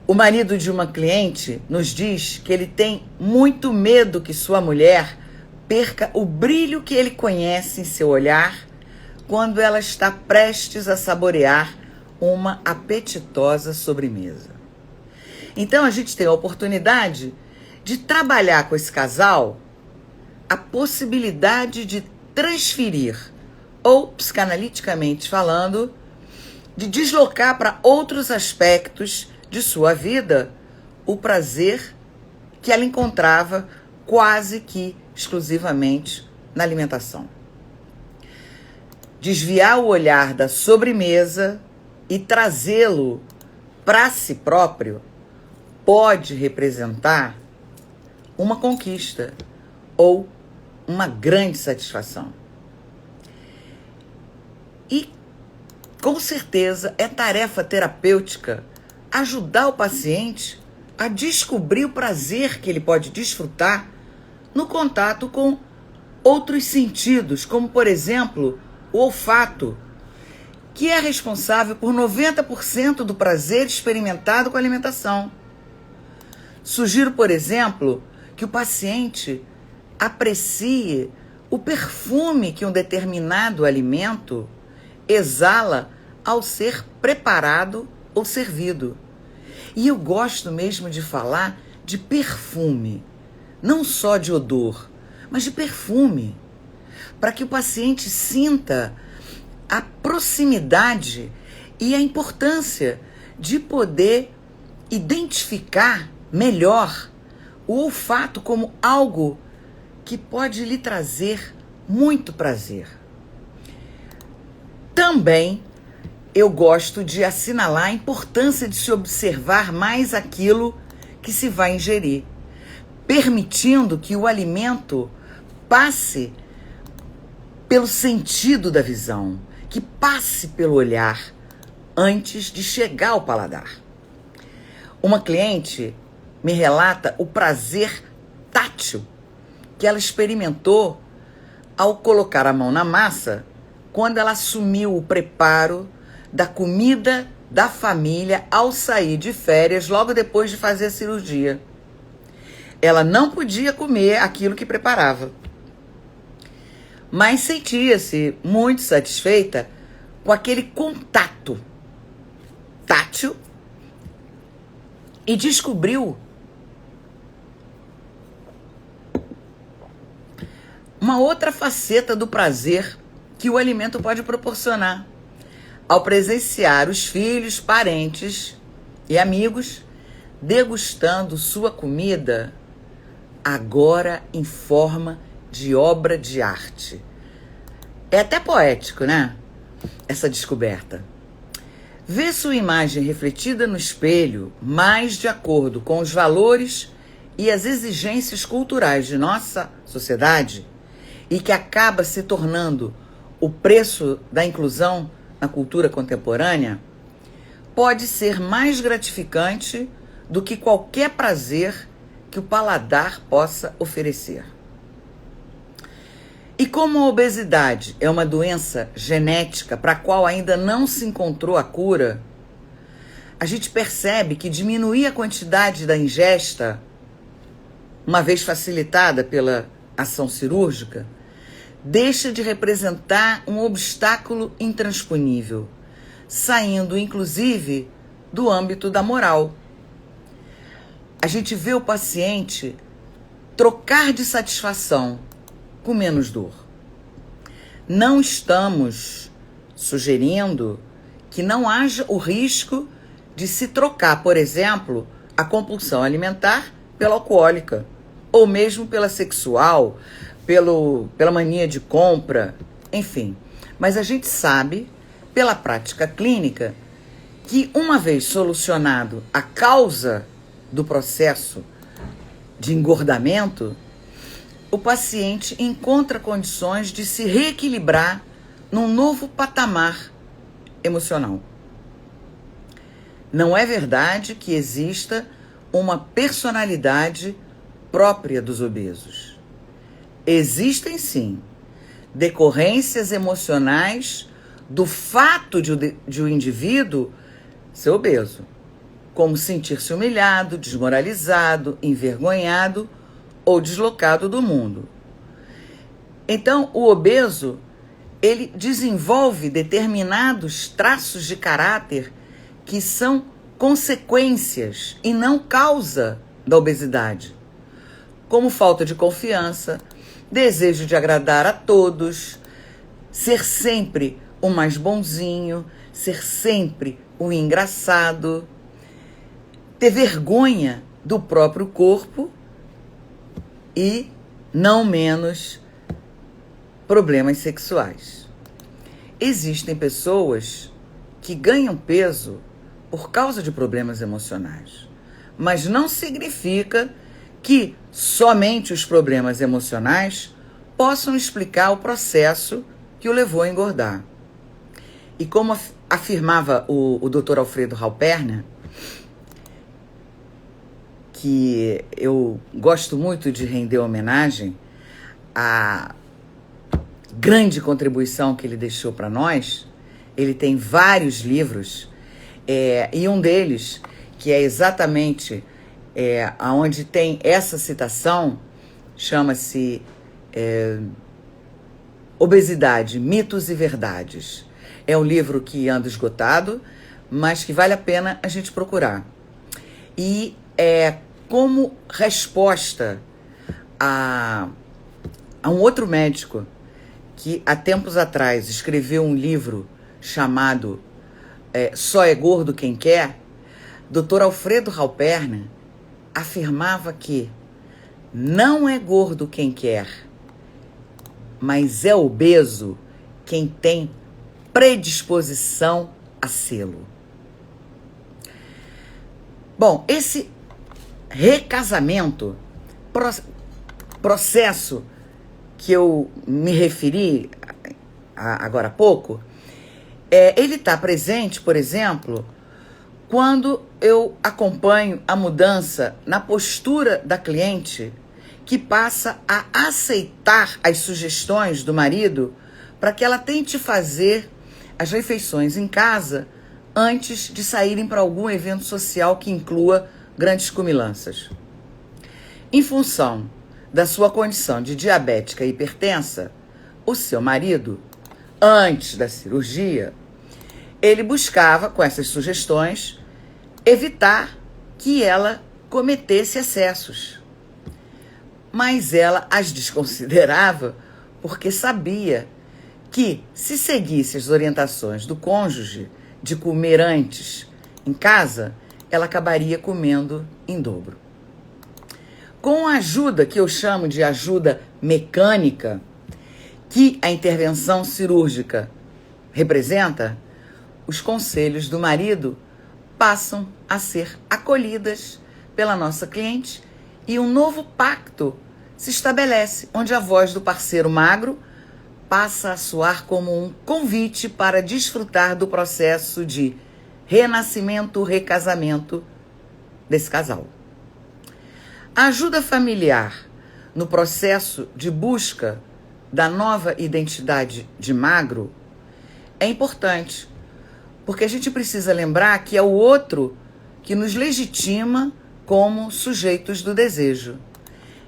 O marido de uma cliente nos diz que ele tem muito medo que sua mulher perca o brilho que ele conhece em seu olhar quando ela está prestes a saborear uma apetitosa sobremesa. Então a gente tem a oportunidade de trabalhar com esse casal a possibilidade de transferir, ou psicanaliticamente falando, de deslocar para outros aspectos de sua vida o prazer que ela encontrava quase que exclusivamente na alimentação. Desviar o olhar da sobremesa e trazê-lo para si próprio pode representar uma conquista ou uma grande satisfação. E, com certeza, é tarefa terapêutica ajudar o paciente a descobrir o prazer que ele pode desfrutar no contato com outros sentidos, como, por exemplo, o olfato, que é responsável por 90% do prazer experimentado com a alimentação. Sugiro, por exemplo, que o paciente aprecie o perfume que um determinado alimento exala ao ser preparado ou servido. E eu gosto mesmo de falar de perfume, não só de odor, mas de perfume, para que o paciente sinta a proximidade e a importância de poder identificar melhor o olfato como algo que pode lhe trazer muito prazer. Também eu gosto de assinalar a importância de se observar mais aquilo que se vai ingerir, permitindo que o alimento passe pelo sentido da visão, que passe pelo olhar antes de chegar ao paladar. Uma cliente me relata o prazer tátil que ela experimentou ao colocar a mão na massa quando ela assumiu o preparo da comida da família ao sair de férias logo depois de fazer a cirurgia. Ela não podia comer aquilo que preparava, mas sentia-se muito satisfeita com aquele contato tátil e descobriu uma outra faceta do prazer que o alimento pode proporcionar ao presenciar os filhos, parentes e amigos degustando sua comida, agora em forma de obra de arte. É até poético, né? Essa descoberta. Ver sua imagem refletida no espelho, mais de acordo com os valores e as exigências culturais de nossa sociedade, e que acaba se tornando o preço da inclusão na cultura contemporânea, pode ser mais gratificante do que qualquer prazer que o paladar possa oferecer. E como a obesidade é uma doença genética para a qual ainda não se encontrou a cura, a gente percebe que diminuir a quantidade da ingesta, uma vez facilitada pela ação cirúrgica, deixa de representar um obstáculo intransponível, saindo inclusive do âmbito da moral. A gente vê o paciente trocar de satisfação com menos dor. Não estamos sugerindo que não haja o risco de se trocar, por exemplo, a compulsão alimentar pela alcoólica, ou mesmo pela sexual, pela mania de compra, enfim. Mas a gente sabe, pela prática clínica, que uma vez solucionado a causa do processo de engordamento, o paciente encontra condições de se reequilibrar num novo patamar emocional. Não é verdade que exista uma personalidade própria dos obesos. Existem, sim, decorrências emocionais do fato de o indivíduo ser obeso, como sentir-se humilhado, desmoralizado, envergonhado ou deslocado do mundo. Então, o obeso, ele desenvolve determinados traços de caráter que são consequências e não causa da obesidade, como falta de confiança, desejo de agradar a todos, ser sempre o mais bonzinho, ser sempre o engraçado, ter vergonha do próprio corpo e, não menos, problemas sexuais. Existem pessoas que ganham peso por causa de problemas emocionais, mas não significa que somente os problemas emocionais possam explicar o processo que o levou a engordar. E como afirmava o Dr. Alfredo Halperner, que eu gosto muito de render homenagem à grande contribuição que ele deixou para nós. Ele tem vários livros, e um deles, que é exatamente onde tem essa citação, chama-se Obesidade, Mitos e Verdades. É um livro que anda esgotado, mas que vale a pena a gente procurar. E como resposta a um outro médico que há tempos atrás escreveu um livro chamado Só é Gordo Quem Quer, Dr. Alfredo Halperner afirmava que não é gordo quem quer, mas é obeso quem tem predisposição a sê-lo. Bom, esse recasamento, processo que eu me referi agora há pouco, ele está presente, por exemplo, quando eu acompanho a mudança na postura da cliente que passa a aceitar as sugestões do marido para que ela tente fazer as refeições em casa antes de saírem para algum evento social que inclua grandes comilanças. Em função da sua condição de diabética e hipertensa, o seu marido, antes da cirurgia, ele buscava, com essas sugestões, evitar que ela cometesse excessos. Mas ela as desconsiderava porque sabia que, se seguisse as orientações do cônjuge de comer antes em casa, ela acabaria comendo em dobro. Com a ajuda que eu chamo de ajuda mecânica, que a intervenção cirúrgica representa, os conselhos do marido passam a ser acolhidas pela nossa cliente e um novo pacto se estabelece, onde a voz do parceiro magro passa a soar como um convite para desfrutar do processo de renascimento, recasamento desse casal. A ajuda familiar no processo de busca da nova identidade de magro é importante, porque a gente precisa lembrar que é o outro que nos legitima como sujeitos do desejo.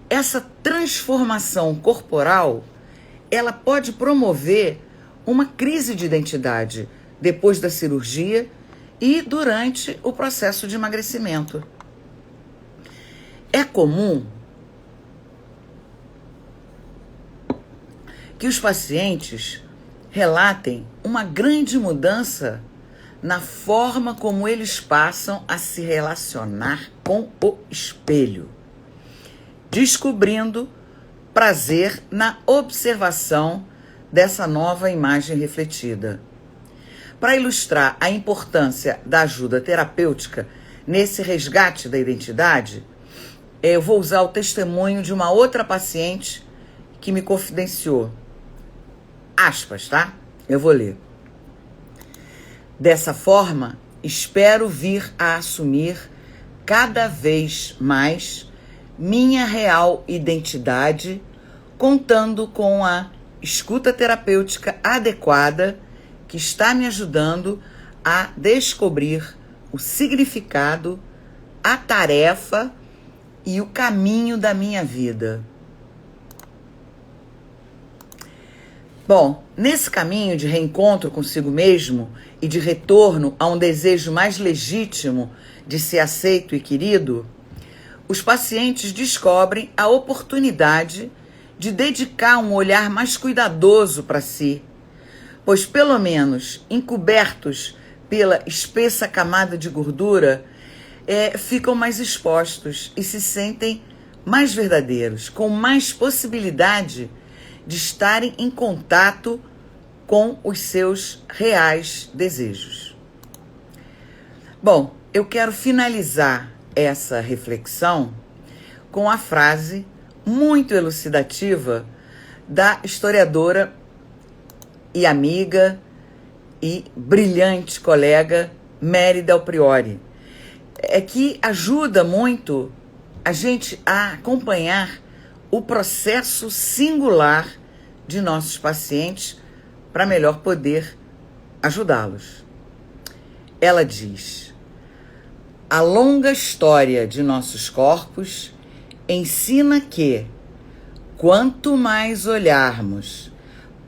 Essa transformação corporal, ela pode promover uma crise de identidade depois da cirurgia e durante o processo de emagrecimento. É comum que os pacientes relatem uma grande mudança na forma como eles passam a se relacionar com o espelho, descobrindo prazer na observação dessa nova imagem refletida. Para ilustrar a importância da ajuda terapêutica nesse resgate da identidade, eu vou usar o testemunho de uma outra paciente que me confidenciou. Aspas, tá? Eu vou ler. Dessa forma, espero vir a assumir cada vez mais minha real identidade, contando com a escuta terapêutica adequada que está me ajudando a descobrir o significado, a tarefa e o caminho da minha vida. Bom, nesse caminho de reencontro consigo mesmo e de retorno a um desejo mais legítimo de ser aceito e querido, os pacientes descobrem a oportunidade de dedicar um olhar mais cuidadoso para si, pois pelo menos encobertos pela espessa camada de gordura, ficam mais expostos e se sentem mais verdadeiros, com mais possibilidade de estarem em contato com os seus reais desejos. Bom, eu quero finalizar essa reflexão com a frase muito elucidativa da historiadora e amiga e brilhante colega Mary Del Priore, que ajuda muito a gente a acompanhar o processo singular de nossos pacientes para melhor poder ajudá-los. Ela diz: a longa história de nossos corpos ensina que, quanto mais olharmos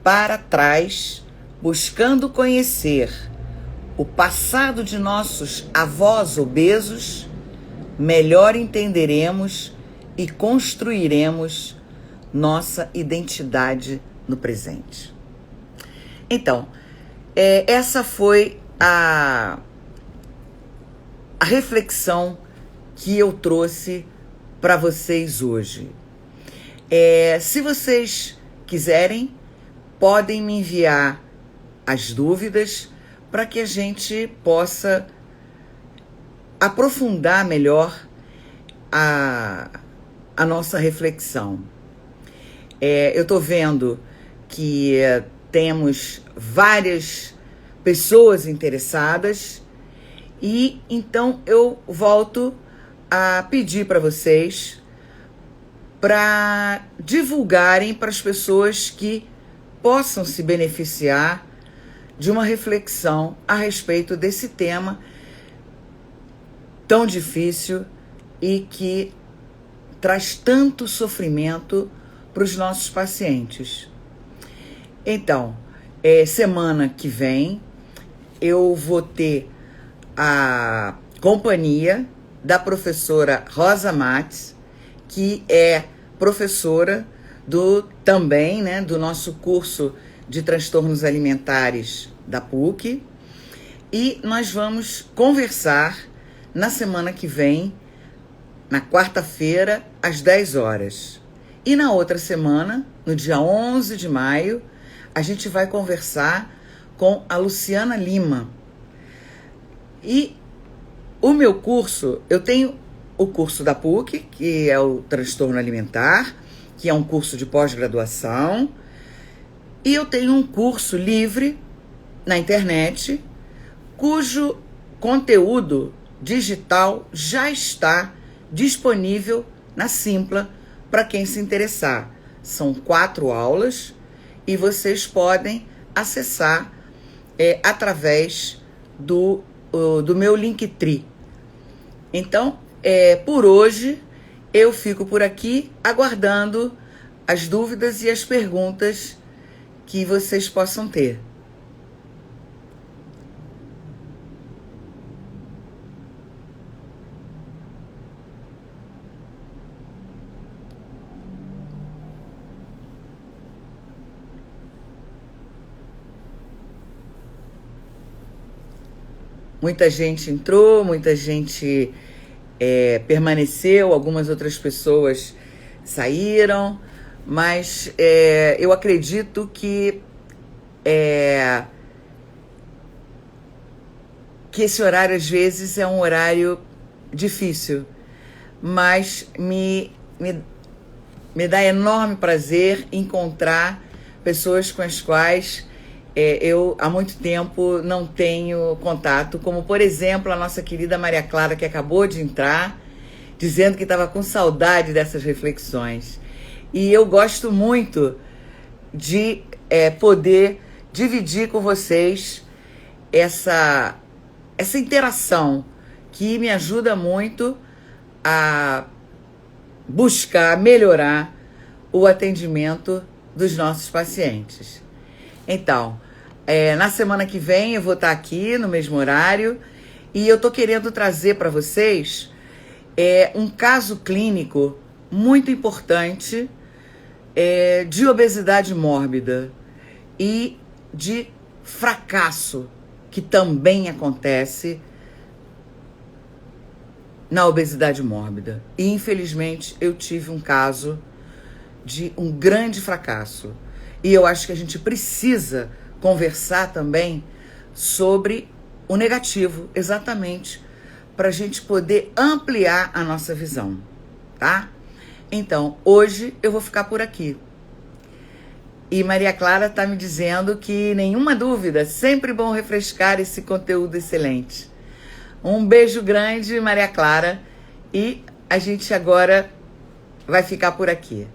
para trás, buscando conhecer o passado de nossos avós obesos, melhor entenderemos e construiremos nossa identidade no presente. Então, essa foi a reflexão que eu trouxe para vocês hoje. Se vocês quiserem, podem me enviar as dúvidas para que a gente possa aprofundar melhor a nossa reflexão. Eu estou vendo que temos várias pessoas interessadas e então eu volto a pedir para vocês para divulgarem para as pessoas que possam se beneficiar de uma reflexão a respeito desse tema tão difícil e que traz tanto sofrimento para os nossos pacientes. Então, semana que vem eu vou ter a companhia da professora Rosa Mates, que é professora também, né, do nosso curso de transtornos alimentares da PUC, e nós vamos conversar na semana que vem, na quarta-feira, às 10 horas. E na outra semana, no dia 11 de maio, a gente vai conversar com a Luciana Lima. E o meu curso, eu tenho o curso da PUC, que é o transtorno alimentar, que é um curso de pós-graduação, e eu tenho um curso livre na internet, cujo conteúdo digital já está disponível na Simpla para quem se interessar. São 4 aulas e vocês podem acessar através do meu Linktree. Então, por hoje, eu fico por aqui aguardando as dúvidas e as perguntas que vocês possam ter. Muita gente entrou, muita gente permaneceu, algumas outras pessoas saíram, mas eu acredito que esse horário às vezes é um horário difícil, mas me dá enorme prazer encontrar pessoas com as quais eu há muito tempo não tenho contato, como por exemplo a nossa querida Maria Clara, que acabou de entrar, dizendo que estava com saudade dessas reflexões. E eu gosto muito de poder dividir com vocês essa interação que me ajuda muito a buscar melhorar o atendimento dos nossos pacientes. Então, na semana que vem eu vou estar aqui no mesmo horário e eu estou querendo trazer para vocês um caso clínico muito importante de obesidade mórbida e de fracasso que também acontece na obesidade mórbida. E infelizmente eu tive um caso de um grande fracasso. E eu acho que a gente precisa conversar também sobre o negativo, exatamente, para a gente poder ampliar a nossa visão, tá? Então, hoje eu vou ficar por aqui. E Maria Clara está me dizendo que nenhuma dúvida, sempre bom refrescar esse conteúdo excelente. Um beijo grande, Maria Clara, e a gente agora vai ficar por aqui.